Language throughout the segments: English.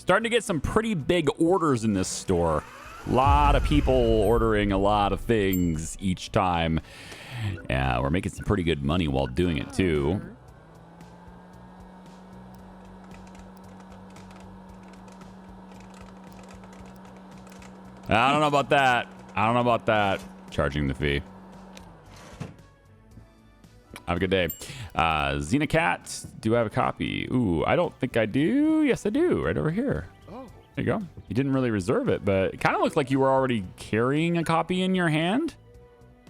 Starting to get some pretty big orders in this store. A lot of people ordering a lot of things each time. Yeah, we're making some pretty good money while doing it too. I don't know about that. I don't know about that. Charging the fee. Have a good day. Xenocat, do I have a copy? Ooh, I don't think I do. Yes, I do. Right over here. Oh. There you go. You didn't really reserve it, but it kind of looked like you were already carrying a copy in your hand.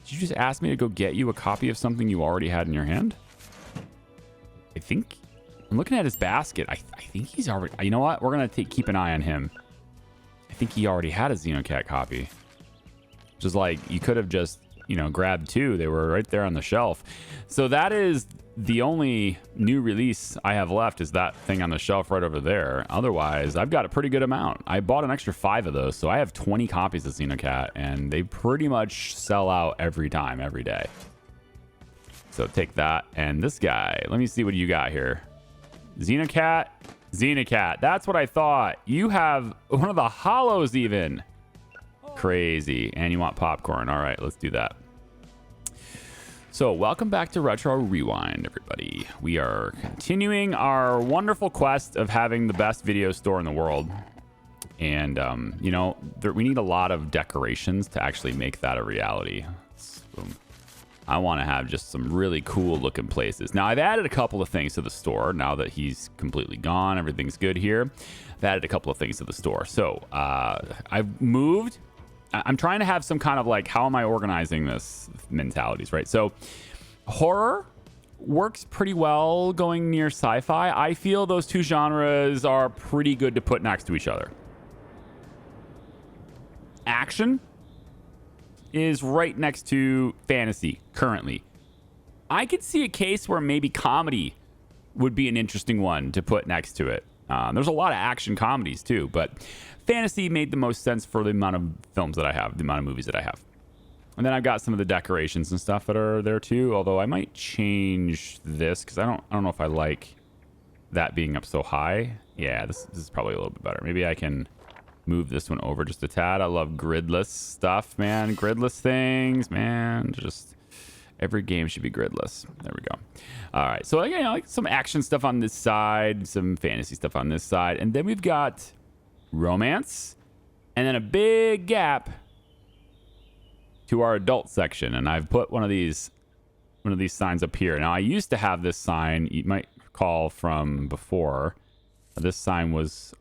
Did you just ask me to go get you a copy of something you already had in your hand? I think... I'm looking at his basket. I think he's already... You know what? We're going to keep an eye on him. I think he already had a Xenocat copy. Just like, you could have just, you know, grabbed two. They were right there on the shelf. So that is the only new release I have left, is that thing on the shelf right over there. Otherwise, I've got a pretty good amount. I bought an extra 5 of those, so I have 20 copies of Xenocat, and they pretty much sell out every time, every day. So take that. And this guy, let me see what you got here. Xenocat. Xenocat. That's what I thought. You have one of the hollows even. Crazy. And you want popcorn. All right, let's do that. So welcome back to Retro Rewind, everybody. We are continuing our wonderful quest of having the best video store in the world. And, you know, we need a lot of decorations to actually make that a reality. So I want to have just some really cool looking places. Now, I've added a couple of things to the store now that he's completely gone. Everything's good here. I've added a couple of things to the store. So I've moved. I'm trying to have some kind of like, how am I organizing this mentalities, right? So horror works pretty well going near sci-fi. I feel those two genres are pretty good to put next to each other. Action is right next to fantasy currently. I could see a case where maybe comedy would be an interesting one to put next to it. There's a lot of action comedies too, but fantasy made the most sense for the amount of films that I have, the amount of movies that I have. And then I've got some of the decorations and stuff that are there too, although I might change this because I don't know if I like that being up so high. Yeah, this is probably a little bit better. Maybe I can move this one over just a tad. I love gridless stuff, man. Gridless things, man. Just every game should be gridless. There we go. All right. So, you know, like some action stuff on this side, some fantasy stuff on this side. And then we've got romance and then a big gap to our adult section. And I've put one of these signs up here. Now, I used to have this sign, you might recall from before. This sign was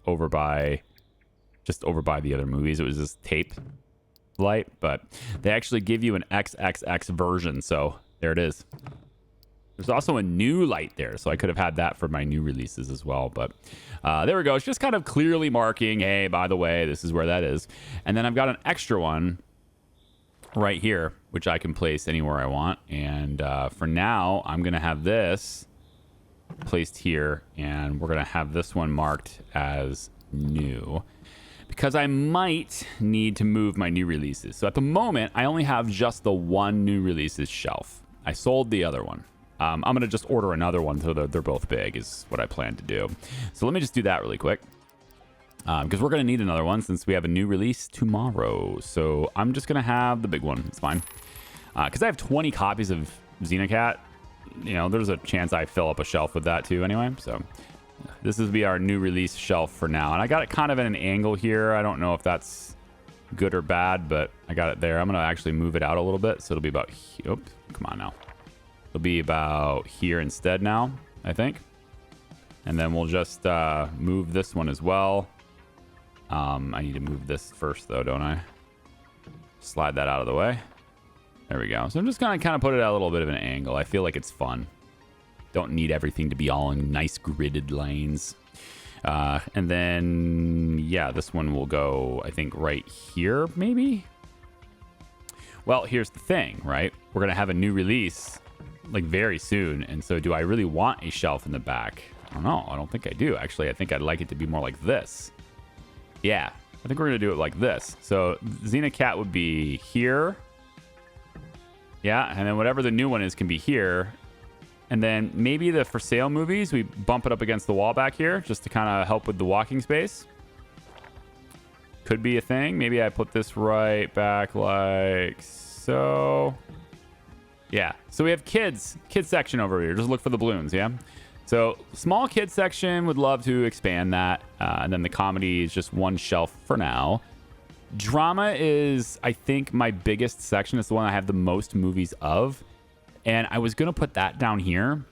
just over by the other movies. It was this tape light, but they actually give you an XXX version, so there it is. There's also a new light there, so I could have had that for my new releases as well, but there we go. It's just kind of clearly marking, hey, by the way, this is where that is. And then I've got an extra one right here, which I can place anywhere I want. And for now, I'm going to have this placed here, and we're going to have this one marked as new, because I might need to move my new releases. So at the moment, I only have just the one new releases shelf. I sold the other one. I'm going to just order another one so they're both big is what I plan to do. So let me just do that really quick, because we're going to need another one since we have a new release tomorrow. So I'm just going to have the big one. It's fine. Because I have 20 copies of Xenocat. You know, there's a chance I fill up a shelf with that too anyway. So this will be our new release shelf for now. And I got it kind of at an angle here. I don't know if that's good or bad, but I got it there. I'm going to actually move it out a little bit. So it'll be about... Oops, come on now. It'll be about here instead now, I think. And then we'll just move this one as well. I need to move this first though, don't I? Slide that out of the way. There we go. So I'm just going to kind of put it at a little bit of an angle. I feel like it's fun. Don't need everything to be all in nice gridded lanes. And then, yeah, this one will go, I think, right here, maybe? Well, here's the thing, right? We're going to have a new release, like, very soon. And so do I really want a shelf in the back? I don't know. I don't think I do. Actually, I think I'd like it to be more like this. Yeah, I think we're going to do it like this. So Xenocat would be here. Yeah, and then whatever the new one is can be here. And then maybe the for sale movies, we bump it up against the wall back here just to kind of help with the walking space. could be a thing. Maybe I put this right back like so. Yeah, so we have kids section over here. Just look for the balloons, yeah? So small kids section, would love to expand that. And then the comedy is just one shelf for now. Drama is, I think, my biggest section. It's the one I have the most movies of. And I was going to put that down here.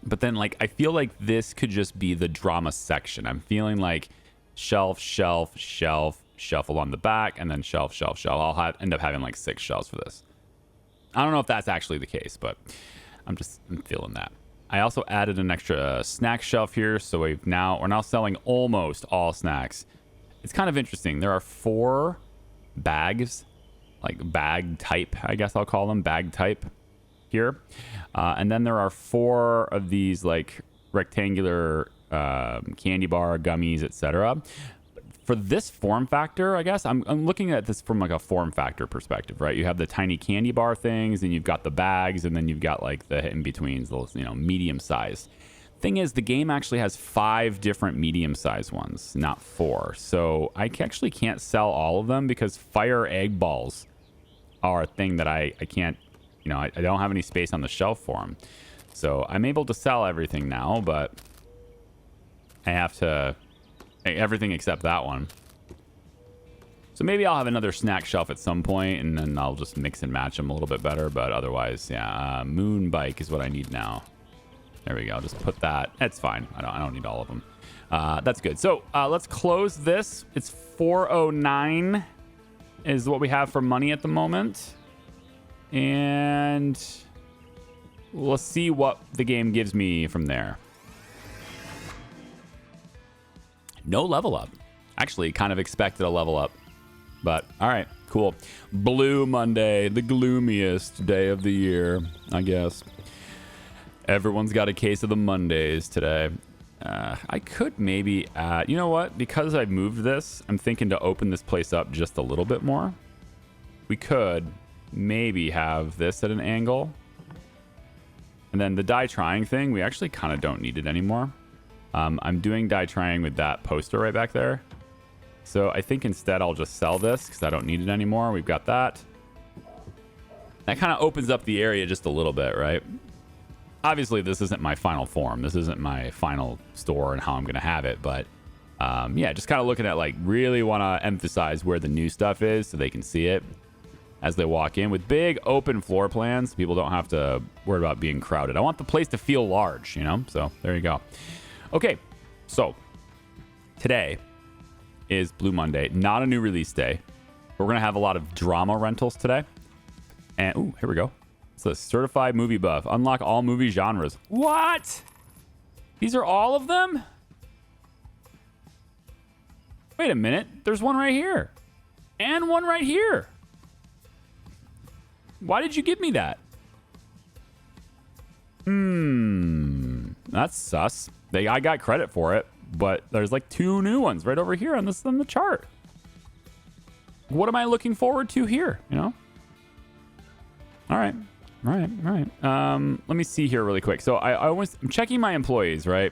But then, like, I feel like this could just be the drama section. I'm feeling like shelf, shelf, shelf, shelf along the back, and then shelf, shelf, shelf. I'll end up having like 6 shelves for this. I don't know if that's actually the case, but I'm feeling that. I also added an extra snack shelf here, so we're now selling almost all snacks. It's kind of interesting. There are 4 bags, like bag type, I guess I'll call them bag type here, and then there are 4 of these like rectangular candy bar, gummies, etc. For this form factor, I guess I'm looking at this from like a form factor perspective, right? You have the tiny candy bar things, and you've got the bags, and then you've got like the in betweens, those medium size. Thing is, the game actually has 5 different medium sized ones, not 4. So I actually can't sell all of them because fire egg balls are a thing that I can't, I don't have any space on the shelf for them. So I'm able to sell everything now, but I have to. Everything except that one. So maybe I'll have another snack shelf at some point, and then I'll just mix and match them a little bit better. But otherwise, yeah, moon bike is what I need now. There we go. I'll just put that. That's fine. I don't need all of them. That's good. So let's close this. It's 409 is what we have for money at the moment, and we'll see what the game gives me from there. No level up. Actually, kind of expected a level up. But, all right, cool. Blue Monday, the gloomiest day of the year, I guess. Everyone's got a case of the Mondays today. I could maybe add... You know what? Because I moved this, I'm thinking to open this place up just a little bit more. We could maybe have this at an angle. And then the die trying thing, we actually kind of don't need it anymore. I'm doing die trying with that poster right back there. So I think instead I'll just sell this because I don't need it anymore. We've got that. That kind of opens up the area just a little bit, right? Obviously, this isn't my final form. This isn't my final store and how I'm going to have it. But yeah, just kind of looking at like really want to emphasize where the new stuff is so they can see it as they walk in with big open floor plans. People don't have to worry about being crowded. I want the place to feel large, So there you go. Okay, so today is Blue Monday, not a new release day. We're going to have a lot of drama rentals today. And, ooh, here we go. So, certified movie buff. Unlock all movie genres. What? These are all of them? Wait a minute. There's one right here. And one right here. Why did you give me that? That's sus. I got credit for it, but there's like 2 new ones right over here on the chart. What am I looking forward to here? All right. Let me see here really quick. So I'm checking my employees, right?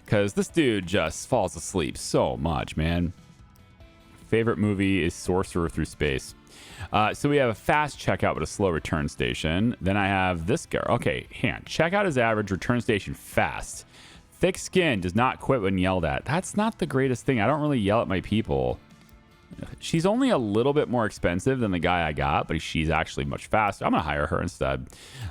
Because this dude just falls asleep so much, man. Favorite movie is Sorcerer Through Space. So we have a fast checkout with a slow return station. Then I have this guy. Okay, checkout is average, return station fast. Thick skin, does not quit when yelled at. That's not the greatest thing. I don't really yell at my people. She's only a little bit more expensive than the guy I got, but she's actually much faster. I'm going to hire her instead.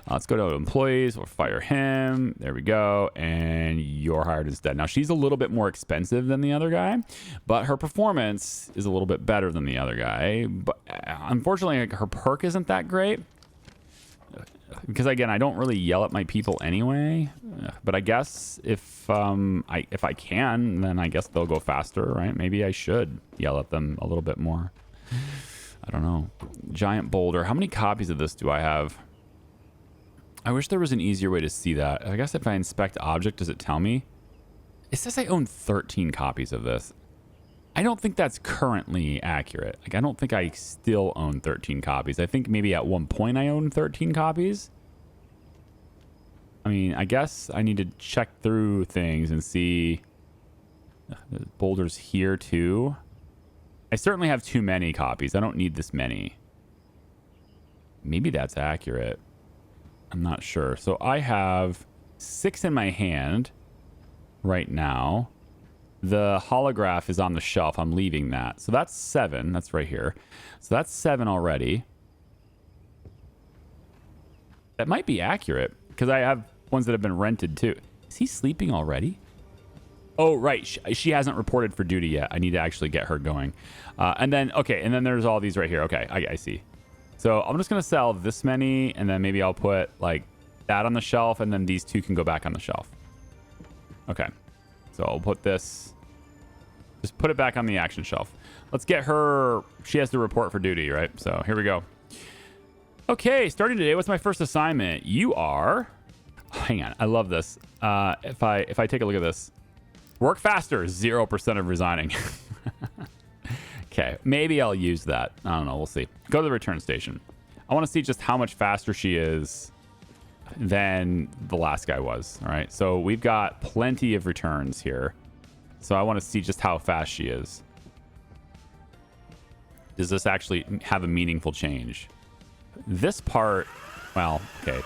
Let's go to employees. We'll fire him. There we go. And you're hired instead. Now, she's a little bit more expensive than the other guy, but her performance is a little bit better than the other guy. But unfortunately, her perk isn't that great. Because, again, I don't really yell at my people anyway. But I guess if I can, then I guess they'll go faster, right? Maybe I should yell at them a little bit more. I don't know. Giant boulder. How many copies of this do I have? I wish there was an easier way to see that. I guess if I inspect object, does it tell me? It says I own 13 copies of this. I don't think that's currently accurate. Like, I don't think I still own 13 copies. I think maybe at one point I owned 13 copies. I mean, I guess I need to check through things and see. The boulder's here too. I certainly have too many copies. I don't need this many. Maybe that's accurate. I'm not sure. So I have 6 in my hand right now. The holograph is on the shelf. I'm leaving that. So that's 7. That's right here. So that's 7 already. That might be accurate because I have ones that have been rented too. Is he sleeping already? Oh, right. She hasn't reported for duty yet. I need to actually get her going. And then there's all these right here. Okay, I see. So I'm just going to sell this many, and then maybe I'll put like that on the shelf, and then these 2 can go back on the shelf. Okay. So I'll put this, just put it back on the action shelf. Let's get her, she has to report for duty, right? So here we go. Okay, starting today, what's my first assignment? You are, hang on, I love this. If I take a look at this, work faster, 0% of resigning. Okay, maybe I'll use that. I don't know, we'll see. Go to the return station. I want to see just how much faster she is than the last guy was. All right, so we've got plenty of returns here. So I want to see just how fast she is. Does this actually have a meaningful change? This part, well, okay.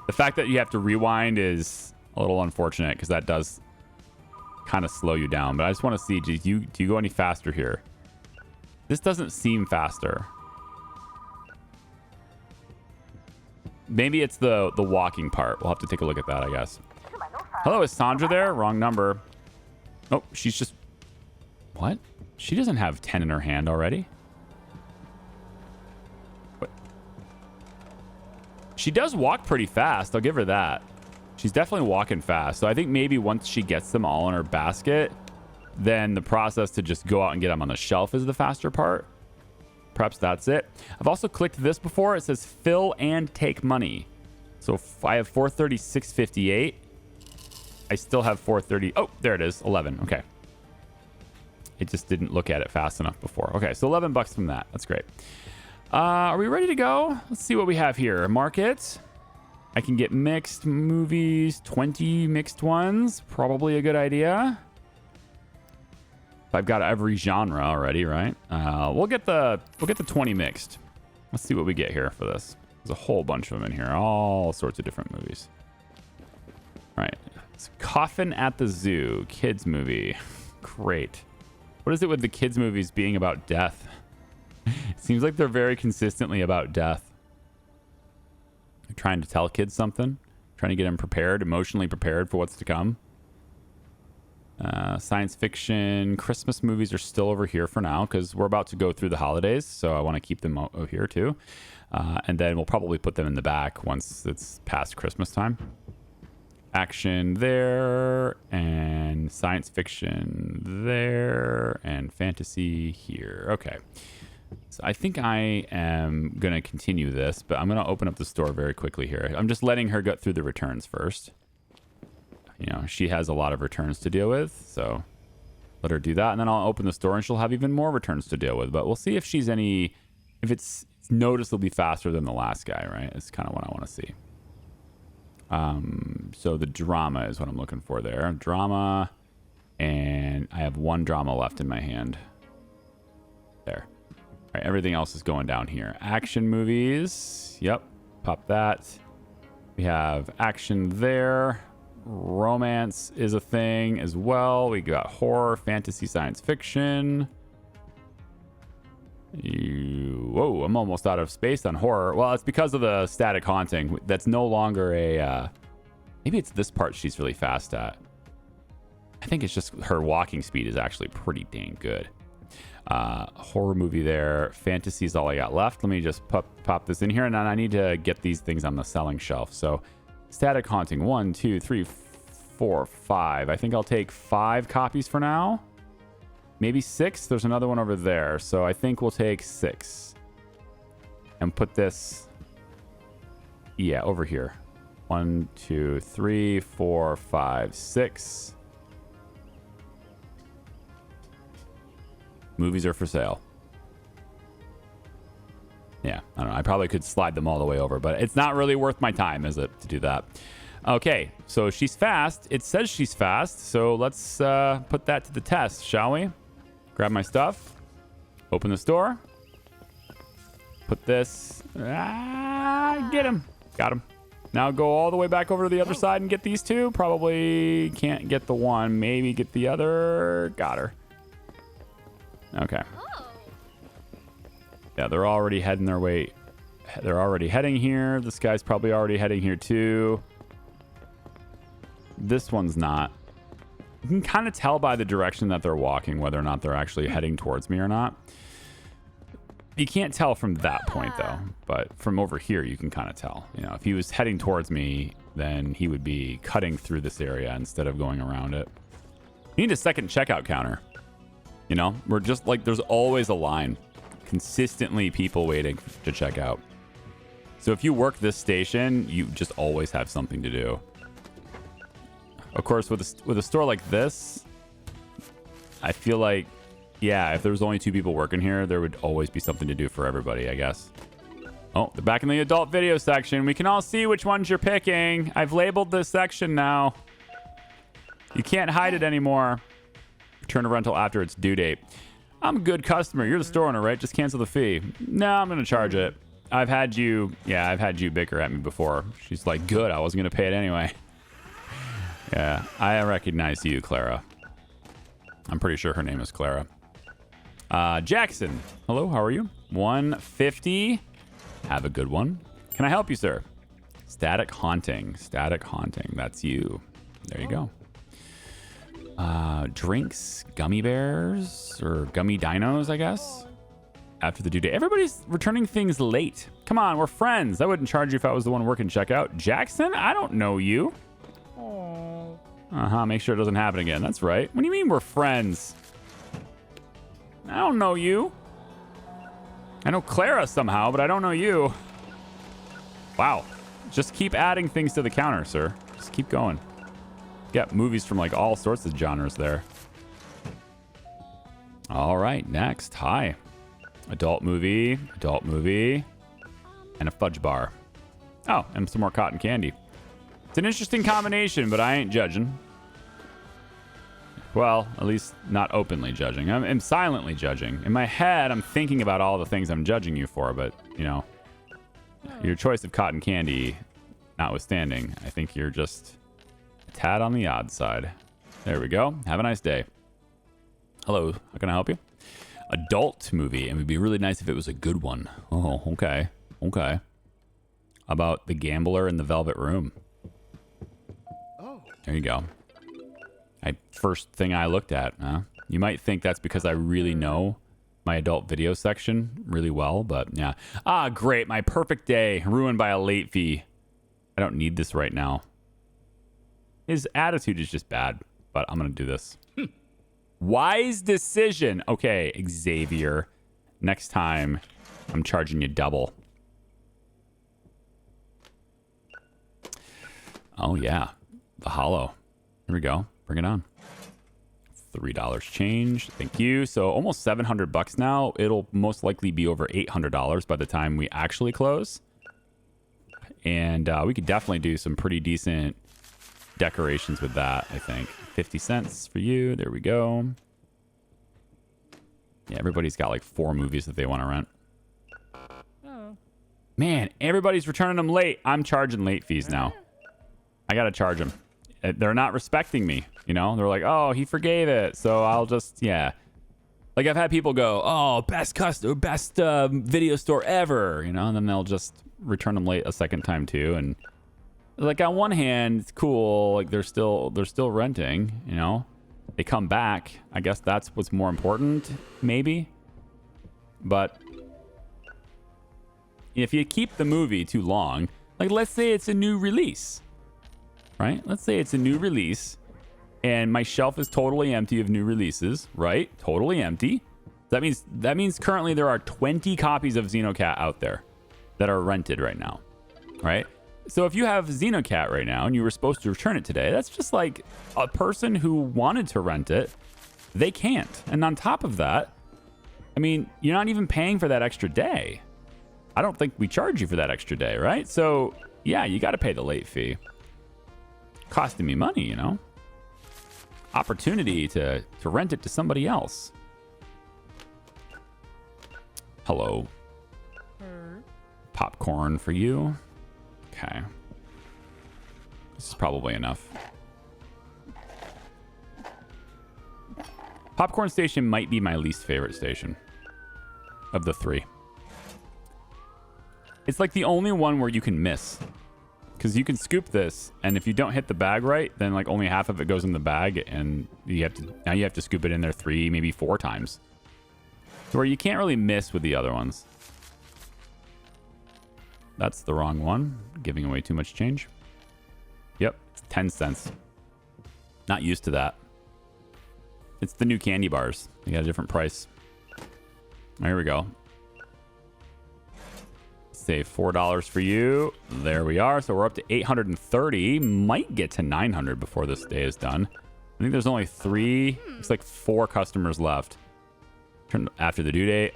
The fact that you have to rewind is a little unfortunate because that does kind of slow you down. But I just want to see, do you go any faster here? This doesn't seem faster. Maybe it's the walking part. We'll have to take a look at that, I guess. Hello, is Sandra there? Wrong number. Oh, she's just... What? She doesn't have 10 in her hand already. What? She does walk pretty fast. I'll give her that. She's definitely walking fast. So I think maybe once she gets them all in her basket, then the process to just go out and get them on the shelf is the faster part. Perhaps that's it. I've also clicked this before. It says fill and take money. So if I have 436.58. I still have 430. Oh, there it is. 11. Okay. It just didn't look at it fast enough before. Okay, so 11 bucks from that. That's great. Are we ready to go? Let's see what we have here. Market. I can get mixed movies, 20 mixed ones. Probably a good idea. I've got every genre already, right? We'll get the 20 mixed. Let's see what we get here for this. There's a whole bunch of them in here, all sorts of different movies. All right, it's Coffin at the Zoo, kids movie. Great. What is it with the kids movies being about death? It seems like they're very consistently about death. They're trying to tell kids something, trying to get them prepared, emotionally prepared for what's to come. Science fiction, Christmas movies are still over here for now because we're about to go through the holidays, so I want to keep them over here too. And then we'll probably put them in the back once it's past Christmas time. Action there, and science fiction there, and fantasy here. Okay. So I think I am going to continue this, but I'm going to open up the store very quickly here. I'm just letting her go through the returns first. You know, she has a lot of returns to deal with, so let her do that. And then I'll open the store and she'll have even more returns to deal with. But we'll see if she's if it's noticeably faster than the last guy, right? It's kind of what I want to see. So the drama is what I'm looking for there. Drama, and I have one drama left in my hand. There. All right, everything else is going down here. Action movies. Yep, pop that. We have action there. Romance is a thing as well. We got horror, fantasy, science fiction. Whoa, I'm almost out of space on horror. Well, it's because of the static haunting. That's no longer a... maybe it's this part she's really fast at. I think it's just her walking speed is actually pretty dang good. Horror movie there. Fantasy is all I got left. Let me just pop this in here, and then I need to get these things on the selling shelf. So... static haunting, 1, 2, 3, 4, 5. I think I'll take 5 copies for now. Maybe 6. There's another one over there. So I think we'll take 6. And put this, yeah, over here. 1, 2, 3, 4, 5, 6. Movies are for sale. Yeah, I don't know. I probably could slide them all the way over, but it's not really worth my time, is it, to do that? Okay, so she's fast. It says she's fast, so let's put that to the test, shall we? Grab my stuff. Open the store. Put this. Get him. Got him. Now go all the way back over to the other side and get these two. Probably can't get the one. Maybe get the other. Got her. Okay. Yeah, they're already heading their way. They're already heading here. This guy's probably already heading here too. This one's not. You can kind of tell by the direction that they're walking whether or not they're actually heading towards me or not. You can't tell from that point though, but from over here you can kind of tell. You know, if he was heading towards me, then he would be cutting through this area instead of going around it. You need a second checkout counter. You know, we're just like, there's always a line. Consistently people waiting to check out. So if you work this station, you just always have something to do. Of course, with a store like this, I feel like, yeah, if there was only 2 people working here, there would always be something to do for everybody, I guess. Oh, they're back in the adult video section. We can all see which ones you're picking. I've labeled this section now. You can't hide it anymore. Return a rental after its due date. I'm a good customer. You're the store owner, right? Just cancel the fee. No, I'm going to charge it. I've had you bicker at me before. She's like, good, I wasn't going to pay it anyway. Yeah, I recognize you, Clara. I'm pretty sure her name is Clara. Jackson. Hello, how are you? 150. Have a good one. Can I help you, sir? Static haunting. Static haunting. That's you. There you go. Drinks, gummy bears, or gummy dinos, I guess. After the due date. Everybody's returning things late. Come on, we're friends. I wouldn't charge you if I was the one working checkout. Jackson, I don't know you. Make sure it doesn't happen again. That's right. What do you mean we're friends? I don't know you. I know Clara somehow, but I don't know you. Wow. Just keep adding things to the counter, sir. Just keep going. Got movies from like all sorts of genres there. All right, next. Hi. Adult movie, and a fudge bar. Oh, and some more cotton candy. It's an interesting combination, but I ain't judging. Well, at least not openly judging. I'm silently judging. In my head, I'm thinking about all the things I'm judging you for, but, you know, your choice of cotton candy notwithstanding, I think you're just a tad on the odd side. There we go. Have a nice day. Hello, how can I help you? Adult movie, and it would be really nice if it was a good one. Oh, okay. Okay. About The Gambler in the Velvet Room. Oh. There you go. First thing I looked at. You might think that's because I really know my adult video section really well, but yeah. Ah, great. My perfect day ruined by a late fee. I don't need this right now. His attitude is just bad, but I'm going to do this. Wise decision. Okay, Xavier. Next time, I'm charging you double. Oh, yeah. The hollow. Here we go. Bring it on. $3 change. Thank you. So almost $700 now. It'll most likely be over $800 by the time we actually close. And we could definitely do some pretty decent decorations with that, I think. 50 cents for you. There we go. Yeah, everybody's got like 4 movies that they want to rent. Oh. Man, everybody's returning them late. I'm charging late fees now. I got to charge them. They're not respecting me, you know? They're like, oh, he forgave it. So I'll just, yeah. Like I've had people go, oh, best video store ever, you know? And then they'll just return them late a second time too. And like on one hand, it's cool. Like they're still renting, you know? They come back. I guess that's what's more important, maybe. But if you keep the movie too long, like let's say it's a new release. Right? Let's say it's a new release and my shelf is totally empty of new releases, right? Totally empty. That means currently there are 20 copies of Xenocat out there that are rented right now, right? So if you have Xenocat right now and you were supposed to return it today, that's just like a person who wanted to rent it, they can't. And on top of that, I mean, you're not even paying for that extra day. I don't think we charge you for that extra day, right? So yeah, you got to pay the late fee. Costing me money, you know? Opportunity to rent it to somebody else. Hello. Popcorn for you. Okay. This is probably enough. Popcorn station might be my least favorite station of the 3. It's like the only one where you can miss. Because you can scoop this, and if you don't hit the bag right, then like only half of it goes in the bag, and you have to scoop it in there 3, maybe 4 times. So where you can't really miss with the other ones. That's the wrong one. Giving away too much change. Yep, it's 10 cents. Not used to that. It's the new candy bars. They got a different price. There we go. Save $4 for you. There we are. So we're up to 830. Might get to 900 before this day is done. I think there's only 3. It's like 4 customers left. After the due date.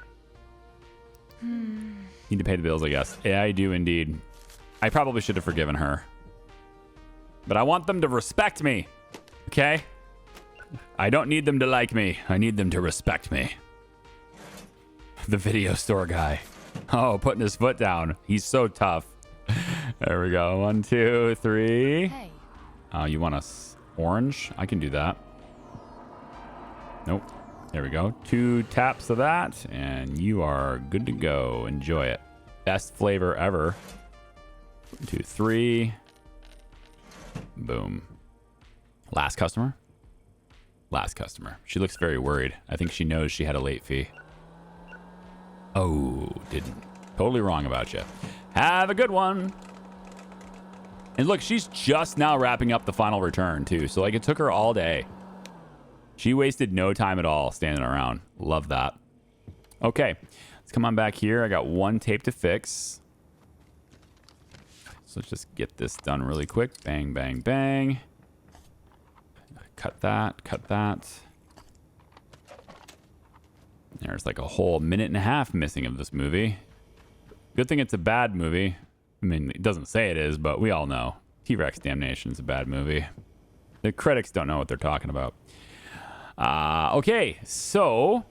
Need to pay the bills, I guess. Yeah, I do indeed. I probably should have forgiven her. But I want them to respect me. Okay? I don't need them to like me. I need them to respect me. The video store guy. Oh, putting his foot down. He's so tough. There we go. 1, 2, 3. Hey. Oh, you want orange? I can do that. Nope. There we go. 2 taps of that, and you are good to go. Enjoy it. Best flavor ever. 1, 2, 3. Boom. Last customer? Last customer. She looks very worried. I think she knows she had a late fee. Oh, didn't. Totally wrong about you. Have a good one. And look, she's just now wrapping up the final return, too. So, like, it took her all day. She wasted no time at all standing around. Love that. Okay. Let's come on back here. I got 1 tape to fix. So let's just get this done really quick. Bang, bang, bang. Cut that. Cut that. There's like a whole minute and a half missing of this movie. Good thing it's a bad movie. I mean, it doesn't say it is, but we all know. T-Rex Damnation is a bad movie. The critics don't know what they're talking about. Okay, so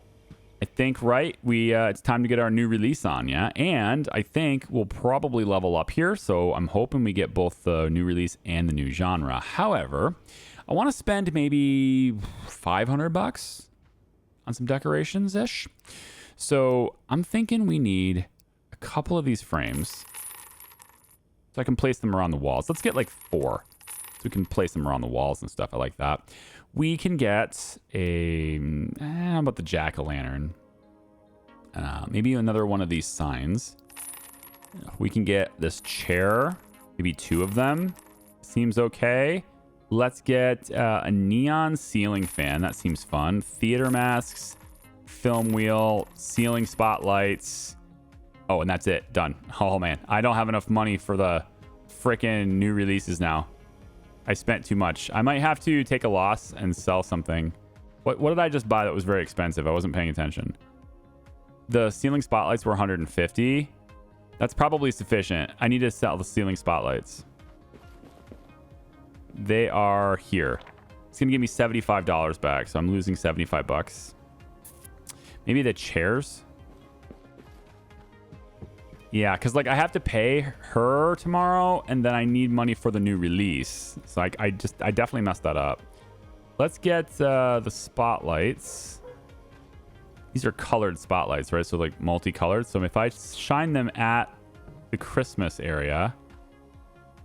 I think, right, it's time to get our new release on, yeah? And I think we'll probably level up here, so I'm hoping we get both the new release and the new genre. However, I want to spend maybe $500 on some decorations-ish. So I'm thinking we need a couple of these frames so I can place them around the walls. Let's get like 4 so we can place them around the walls and stuff. I like that. We can get how about the jack-o'-lantern? Maybe another one of these signs. We can get this chair, maybe 2 of them. Seems okay. Let's get a neon ceiling fan. That seems fun. Theater masks, film wheel, ceiling spotlights. Oh, and that's it. Done. Oh, man. I don't have enough money for the frickin' new releases now. I spent too much. I might have to take a loss and sell something. What did I just buy that was very expensive? I wasn't paying attention. The ceiling spotlights were 150. That's probably sufficient. I need to sell the ceiling spotlights. They are here. It's going to give me $75 back, so I'm losing 75 bucks. Maybe the chairs? Yeah, because like I have to pay her tomorrow, and then I need money for the new release. So I definitely messed that up. Let's get the spotlights. These are colored spotlights, right? So like multicolored. So if I shine them at the Christmas area,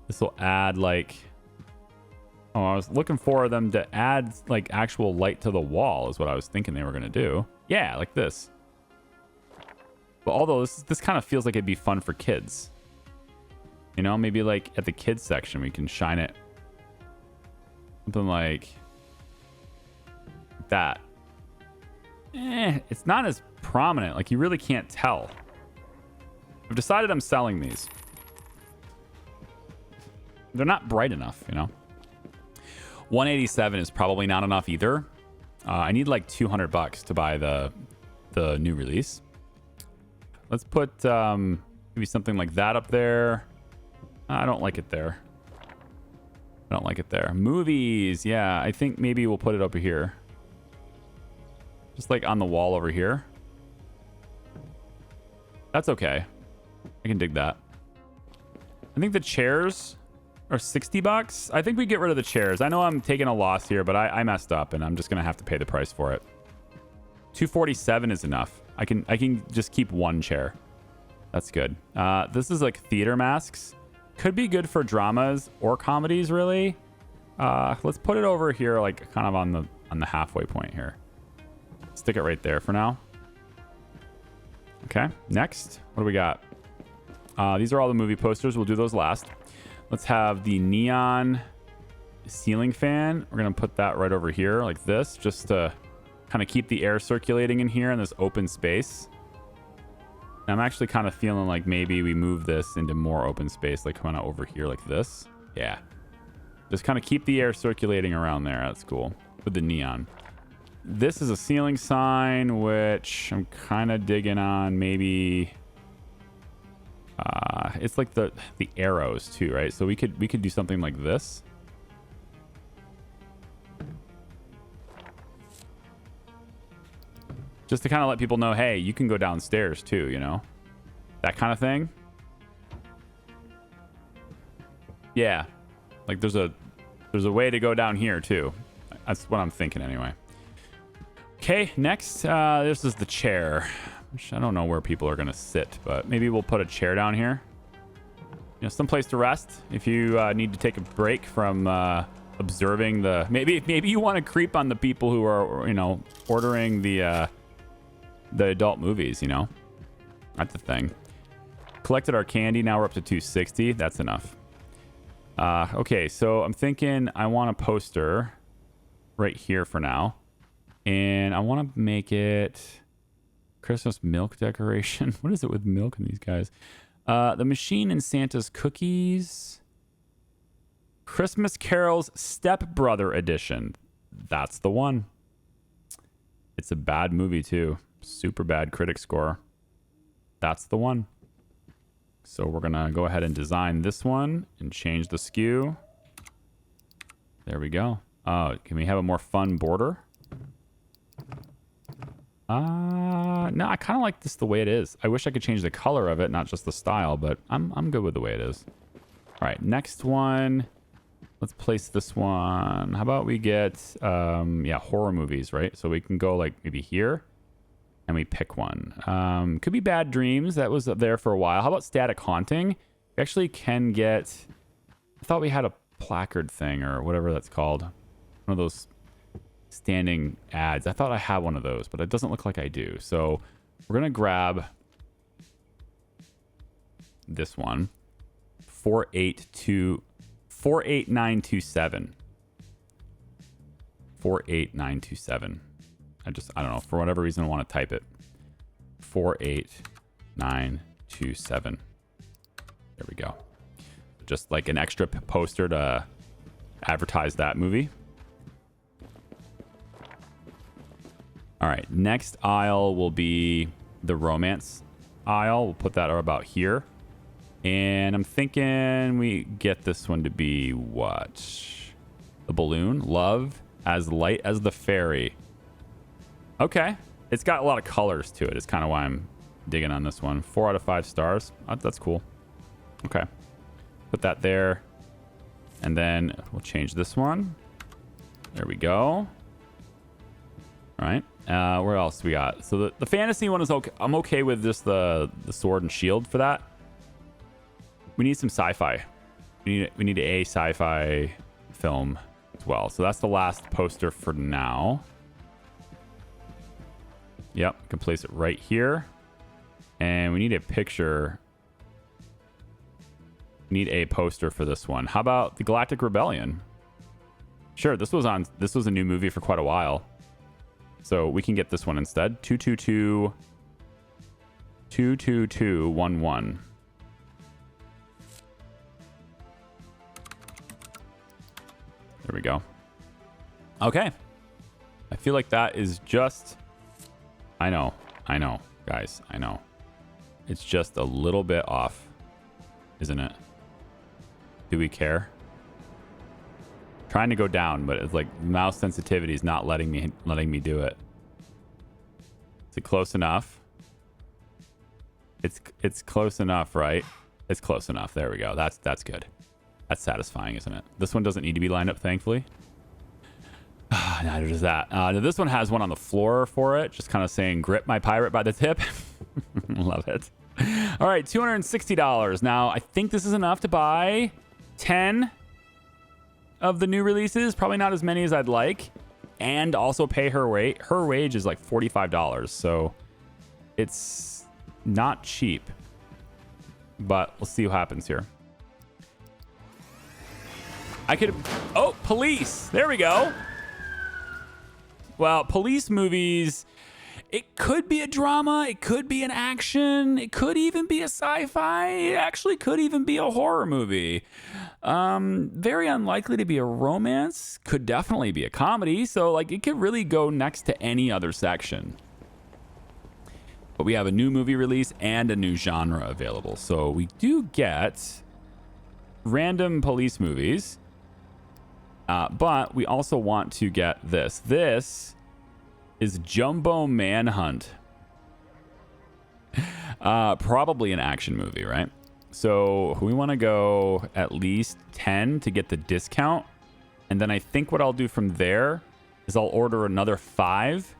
this will add like... Oh, I was looking for them to add like actual light to the wall is what I was thinking they were going to do. Yeah, like this. But although this kind of feels like it'd be fun for kids. You know, maybe like at the kids section we can shine it. Something like that. It's not as prominent. Like you really can't tell. I've decided I'm selling these. They're not bright enough, you know. 187 is probably not enough either. I need like 200 bucks to buy the new release. Let's put maybe something like that up there. I don't like it there. I don't like it there. Movies. Yeah, I think maybe we'll put it over here. Just like on the wall over here. That's okay. I can dig that. I think the chairs are $60. I think we get rid of the chairs. I know I'm taking a loss here, but I messed up, and I'm just gonna have to pay the price for it. 247 is enough. I can just keep one chair. That's good. This is like theater masks. Could be good for dramas or comedies, really. Let's put it over here, like kind of on the halfway point here. Stick it right there for now. Okay, next. What do we got? These are all the movie posters. We'll do those last. Let's have the neon ceiling fan. We're going to put that right over here like this, just to kind of keep the air circulating in here in this open space. I'm actually kind of feeling like maybe we move this into more open space, like kind of over here like this. Yeah. Just kind of keep the air circulating around there. That's cool. With the neon. This is a ceiling sign, which I'm kind of digging on. Maybe it's like the arrows too, right? So we could do something like this. Just to kind of let people know, hey, you can go downstairs too, you know? That kind of thing. Yeah. Like there's a way to go down here too. That's what I'm thinking anyway. Okay, next, this is the chair, which I don't know where people are gonna sit, but maybe we'll put a chair down here. You know, someplace to rest if you need to take a break from observing the. Maybe you want to creep on the people who are, you know, ordering the adult movies. You know, that's the thing. Collected our candy. Now we're up to 260. That's enough. Okay, so I'm thinking I want a poster right here for now. And I want to make it Christmas milk decoration. What is it with milk and these guys? The Machine and Santa's Cookies. Christmas Carol's Stepbrother Edition. That's the one. It's a bad movie too. Super bad critic score. That's the one. So we're going to go ahead and design this one and change the skew. There we go. Can we have a more fun border? No, I kind of like this the way it is. I wish I could change the color of it, not just the style, but I'm good with the way it is. All right, next one. Let's place this one. How about we get, horror movies, right? So we can go like maybe here and we pick one. Could be Bad Dreams. That was up there for a while. How about Static Haunting? We actually can get, I thought we had a placard thing or whatever that's called. One of those standing ads. I thought I had one of those, but it doesn't look like I do. So we're going to grab this one. 48927. 48927. I don't know. For whatever reason, I want to type it. 48927. There we go. Just like an extra poster to advertise that movie. All right, next aisle will be the romance aisle. We'll put that about here. And I'm thinking we get this one to be what? The balloon. Love as light as the fairy. Okay. It's got a lot of colors to it. It's kind of why I'm digging on this one. 4 out of 5 stars. That's cool. Okay. Put that there. And then we'll change this one. There we go. All right. Where else we got? So the fantasy one is okay. I'm okay with just the sword and shield for that. We need some sci-fi. We need a sci-fi film as well. So that's the last poster for now. Yep, we can place it right here. And we need a picture. We need a poster for this one. How about the Galactic Rebellion? Sure, this was a new movie for quite a while. So we can get this one instead. 22211. There we go. Okay. I feel like that is just... I know, guys. I know. It's just a little bit off, isn't it? Do we care? Trying to go down, but it's like mouse sensitivity is not letting me do it. Is it close enough? It's close enough, right? It's close enough. There we go. That's good. That's satisfying, isn't it? This one doesn't need to be lined up, thankfully. Neither does that. This one has one on the floor for it, just kind of saying, grip my pirate by the tip. Love it. All right, $260. Now, I think this is enough to buy 10 of the new releases. Probably not as many as I'd like. And also pay her wage. Her wage is like $45, so it's not cheap. But we'll see what happens here. I could... Oh, police! There we go! Well, police movies... It could be a drama. It could be an action. It could even be a sci-fi. It actually could even be a horror movie. Very unlikely to be a romance. Could definitely be a comedy. So, like, it could really go next to any other section. But we have a new movie release and a new genre available. So we do get random police movies. But we also want to get this. This is Jumbo Manhunt. Probably an action movie, right? So we want to go at least 10 to get the discount. And then I think what I'll do from there is I'll order another 5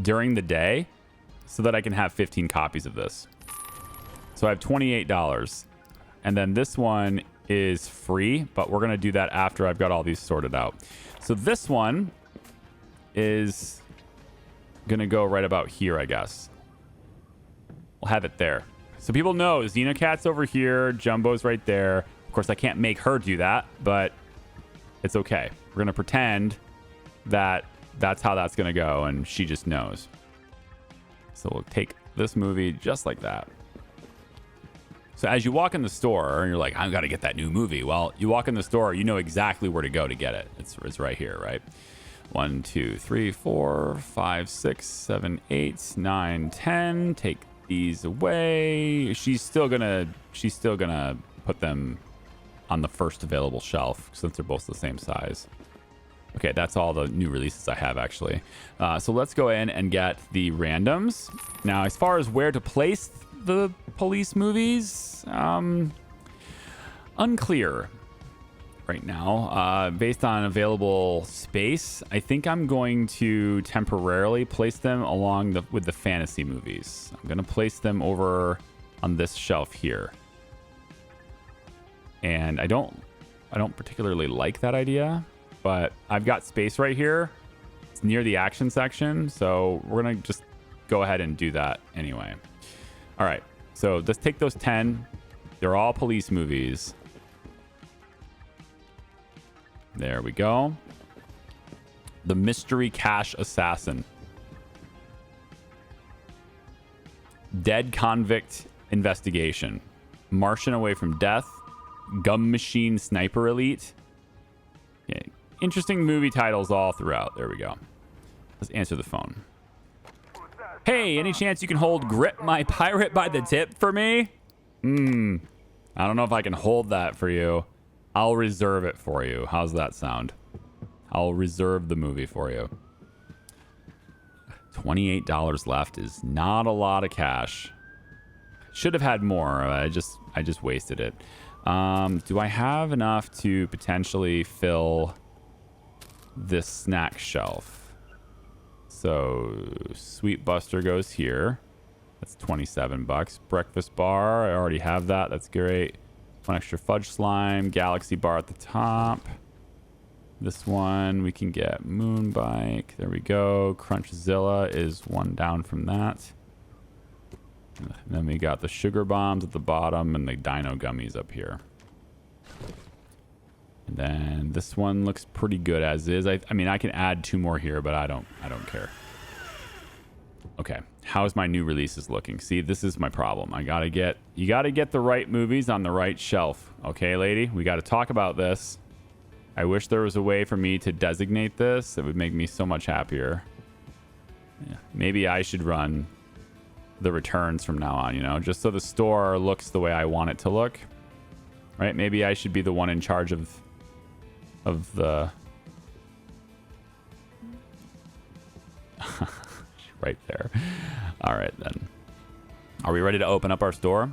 during the day so that I can have 15 copies of this. So I have $28. And then this one is free, but we're going to do that after I've got all these sorted out. So this one is going to go right about here, I guess. We'll have it there. So people know Xenocat's over here, Jumbo's right there. Of course, I can't make her do that, but it's okay. We're going to pretend that that's how that's going to go, and she just knows. So we'll take this movie just like that. So as you walk in the store, and you're like, I've got to get that new movie. Well, you walk in the store, you know exactly where to go to get it. It's right here, right? 1, 2, 3, 4, 5, 6, 7, 8, 9, 10. Take these away. She's still gonna put them on the first available shelf since they're both the same size. Okay, that's all the new releases I have, actually. So let's go in and get the randoms. Now, as far as where to place the police movies, unclear right now. Based on available space, I think I'm going to temporarily place them along with the fantasy movies. I'm going to place them over on this shelf here. And I don't particularly like that idea, but I've got space right here. It's near the action section, so we're going to just go ahead and do that anyway. All right, so let's take those 10. They're all police movies. There we go. The Mystery Cash Assassin. Dead Convict Investigation. Martian Away from Death. Gum Machine Sniper Elite. Yeah, interesting movie titles all throughout. There we go. Let's answer the phone. Hey, any chance you can hold Grip My Pirate by the Tip for me? I don't know if I can hold that for you. I'll reserve it for you. How's that sound? I'll reserve the movie for you. $28 left is not a lot of cash. Should have had more. I just wasted it. Do I have enough to potentially fill this snack shelf? So Sweet Buster goes here. That's 27 bucks. Breakfast bar, I already have that. That's great. One extra fudge slime, galaxy bar at the top. This one we can get moon bike. There we go. Crunchzilla is one down from that. And then we got the sugar bombs at the bottom and the dino gummies up here. And then this one looks pretty good as is. I mean, I can add 2 more here, but I don't care. Okay, how's my new releases looking? See, this is my problem. You gotta get the right movies on the right shelf. Okay, lady, we gotta talk about this. I wish there was a way for me to designate this. It would make me so much happier. Yeah, maybe I should run the returns from now on, you know, just so the store looks the way I want it to look. Right? Maybe I should be the one in charge of the right there. All right, then. Are we ready to open up our store?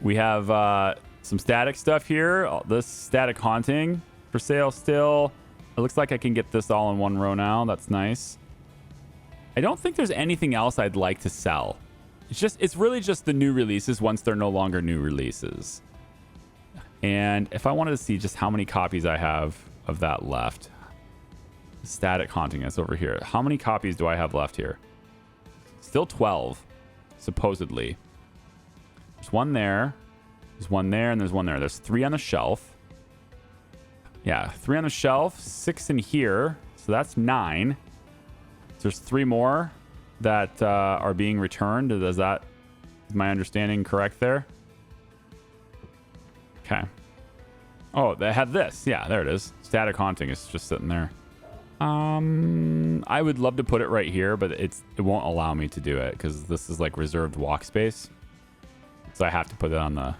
We have some static stuff here. This static haunting for sale still. It looks like I can get this all in one row now. That's nice. I don't think there's anything else I'd like to sell. It's really just the new releases once they're no longer new releases. And if I wanted to see just how many copies I have of that left. Static haunting is over here. How many copies do I have left here? Still 12, supposedly. There's one there. There's one there, and there's one there. There's 3 on the shelf. Yeah, 3 on the shelf, 6 in here. So that's 9. There's 3 more that are being returned. Is my understanding correct there? Okay. Oh, they have this. Yeah, there it is. Static haunting is just sitting there. I would love to put it right here, but it won't allow me to do it because this is like reserved walk space. So I have to put it on the...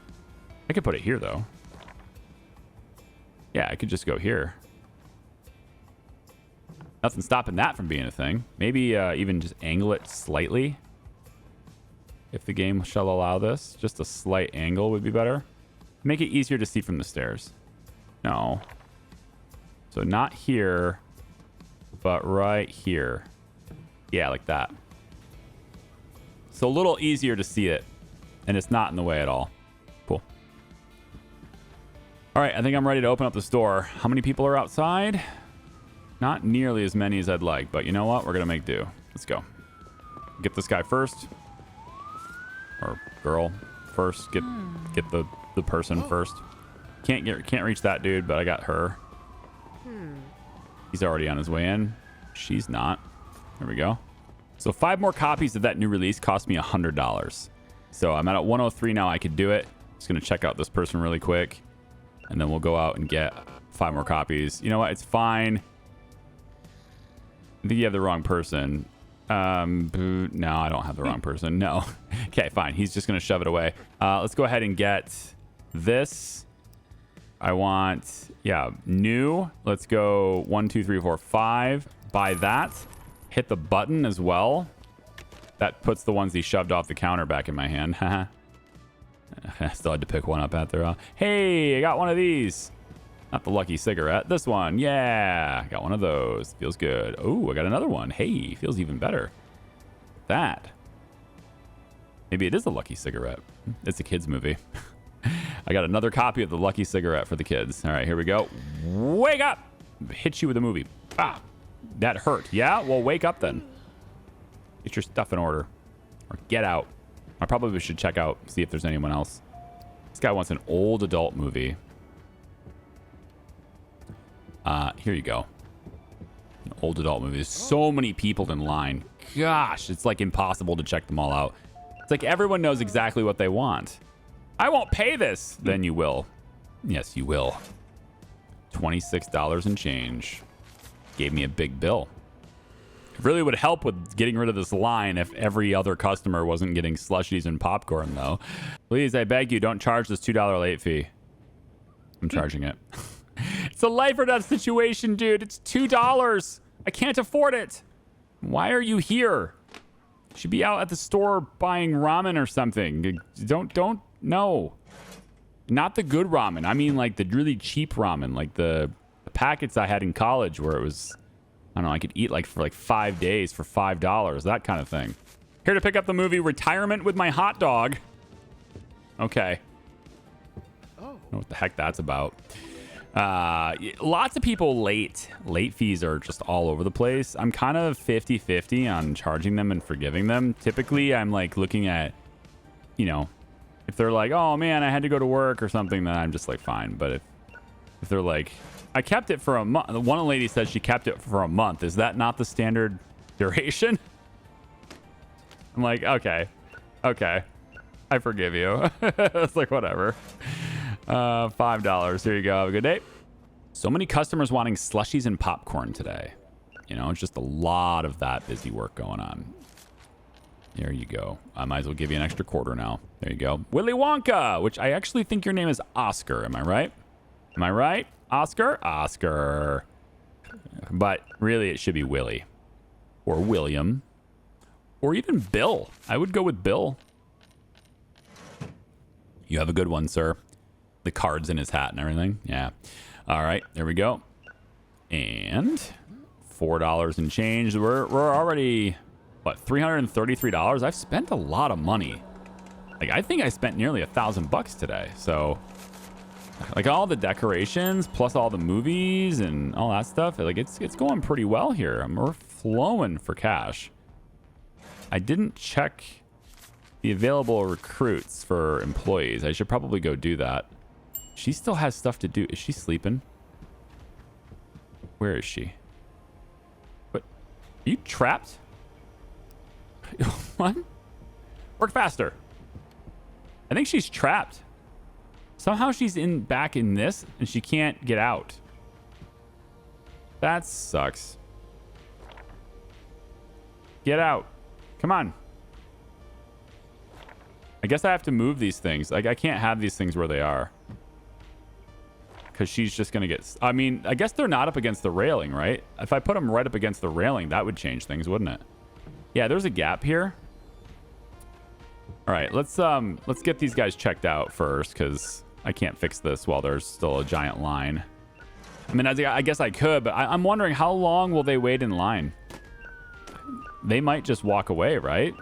I could put it here, though. Yeah, I could just go here. Nothing stopping that from being a thing. Maybe even just angle it slightly. If the game shall allow this. Just a slight angle would be better. Make it easier to see from the stairs. No. So not here, but right here. Yeah, like that. So a little easier to see it. And it's not in the way at all. Cool. All right, I think I'm ready to open up the store. How many people are outside? Not nearly as many as I'd like, but you know what? We're going to make do. Let's go. Get this guy first. Or girl first. Get the person first. Can't reach that dude, but I got her. He's already on his way in. She's not. There we go. So 5 more copies of that new release cost me $100. So I'm at 103 now. I could do it. Just going to check out this person really quick. And then we'll go out and get 5 more copies. You know what? It's fine. I think you have the wrong person. No, I don't have the wrong person. No. Okay, fine. He's just going to shove it away. Let's go ahead and get this. I want, new. Let's go 1, 2, 3, 4, 5. Buy that. Hit the button as well. That puts the ones he shoved off the counter back in my hand. I still had to pick one up after all. Hey, I got one of these. Not the lucky cigarette. This one. Yeah. Got one of those. Feels good. Oh, I got another one. Hey, feels even better. That. Maybe it is a lucky cigarette. It's a kid's movie. I got another copy of the lucky cigarette for the kids. All right, here we go. Wake up. Hit you with a movie. Ah, that hurt. Yeah? Well, wake up then. Get your stuff in order. Or get out. I probably should check out, see if there's anyone else. This guy wants an old adult movie. Here you go. An old adult movie. There's so many people in line. Gosh, it's like impossible to check them all out. It's like everyone knows exactly what they want. I won't pay this. Then you will. Yes, you will. $26 and change. Gave me a big bill. It really would help with getting rid of this line if every other customer wasn't getting slushies and popcorn, though. Please, I beg you, don't charge this $2 late fee. I'm charging it. It's a life or death situation, dude. It's $2. I can't afford it. Why are you here? You should be out at the store buying ramen or something. No. Not the good ramen. I mean, like the really cheap ramen, like the packets I had in college where it was, I don't know, I could eat like for like 5 days for $5, that kind of thing. Here to pick up the movie Retirement with My Hot Dog. Okay. I don't know what the heck that's about. Lots of people late fees are just all over the place. I'm kind of 50-50 on charging them and forgiving them. Typically, I'm like looking at, you know, if they're like, oh man, I had to go to work or something, then I'm just like, fine. But if they're like, I kept it for a month. One lady said she kept it for a month. Is that not the standard duration? I'm like, okay. I forgive you. It's like, whatever. $5. Here you go. Have a good day. So many customers wanting slushies and popcorn today. You know, it's just a lot of that busy work going on. There you go. I might as well give you an extra quarter now. There you go. Willy Wonka, which I actually think your name is Oscar. Am I right? Am I right? Oscar. But really, it should be Willy. Or William. Or even Bill. I would go with Bill. You have a good one, sir. The cards in his hat and everything. Yeah. All right, there we go. And $4 and change. We're already, what, $333? I've spent a lot of money. Like, I think I spent nearly $1,000 today. So, like, all the decorations plus all the movies and all that stuff, like, it's going pretty well here. We're flowing for cash. I didn't check the available recruits for employees. I should probably go do that. She still has stuff to do. Is she sleeping? Where is she? What? Are you trapped? What? Work faster. I think she's trapped. Somehow she's back in this and she can't get out. That sucks. Get out. Come on. I guess I have to move these things. Like, I can't have these things where they are. Because she's just going to get... I mean, I guess they're not up against the railing, right? If I put them right up against the railing, that would change things, wouldn't it? Yeah, there's a gap here. All right, let's get these guys checked out first, because I can't fix this while there's still a giant line. I mean, I guess I could, but I'm wondering how long will they wait in line? They might just walk away, right?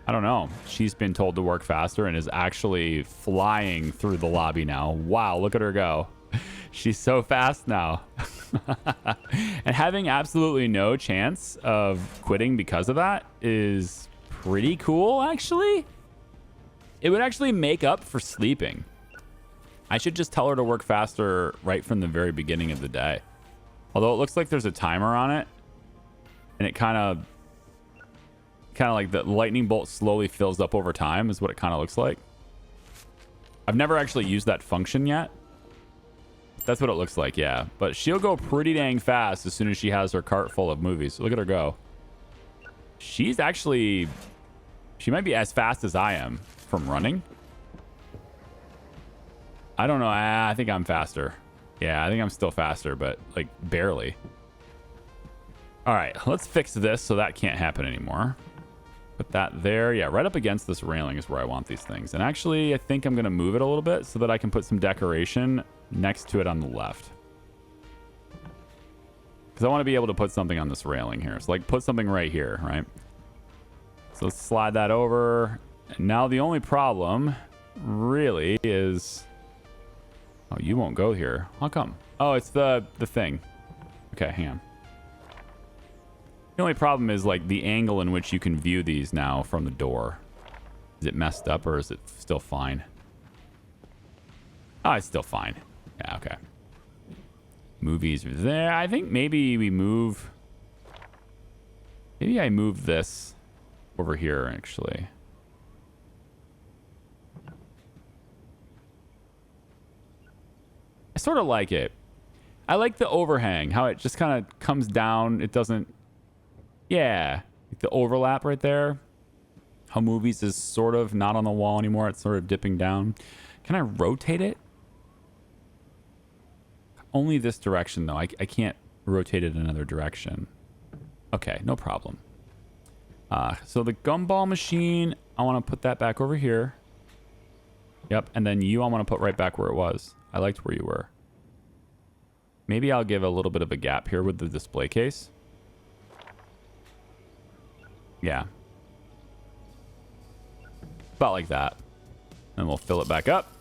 I don't know. She's been told to work faster and is actually flying through the lobby now. Wow, look at her go. She's so fast now. And having absolutely no chance of quitting because of that is pretty cool, actually. It would actually make up for sleeping. I should just tell her to work faster right from the very beginning of the day. Although it looks like there's a timer on it. And it kind of like the lightning bolt slowly fills up over time is what it kind of looks like. I've never actually used that function yet. That's what it looks like, yeah. But she'll go pretty dang fast as soon as she has her cart full of movies. So look at her go. She's actually... She might be as fast as I am from running. I don't know. I think I'm faster. Yeah, I think I'm still faster, but like barely. All right, let's fix this so that can't happen anymore. Put that there. Yeah, right up against this railing is where I want these things. And actually, I think I'm going to move it a little bit so that I can put some decoration next to it on the left. Because I want to be able to put something on this railing here. So, like, put something right here, right? So, let's slide that over. And now the only problem, really, is... Oh, you won't go here. How come? Oh, it's the thing. Okay, hang on. The only problem is, like, the angle in which you can view these now from the door. Is it messed up or is it still fine? Oh, it's still fine. Yeah, okay. Movies are there. I think maybe we move... Maybe I move this over here, actually. I sort of like it. I like the overhang, how it just kind of comes down. It doesn't... Yeah, like the overlap right there. How movies is sort of not on the wall anymore. It's sort of dipping down. Can I rotate it? Only this direction, though. I can't rotate it another direction. Okay, no problem. So the gumball machine, I want to put that back over here. Yep, and then you I want to put right back where it was. I liked where you were. Maybe I'll give a little bit of a gap here with the display case. Yeah. About like that. And we'll fill it back up.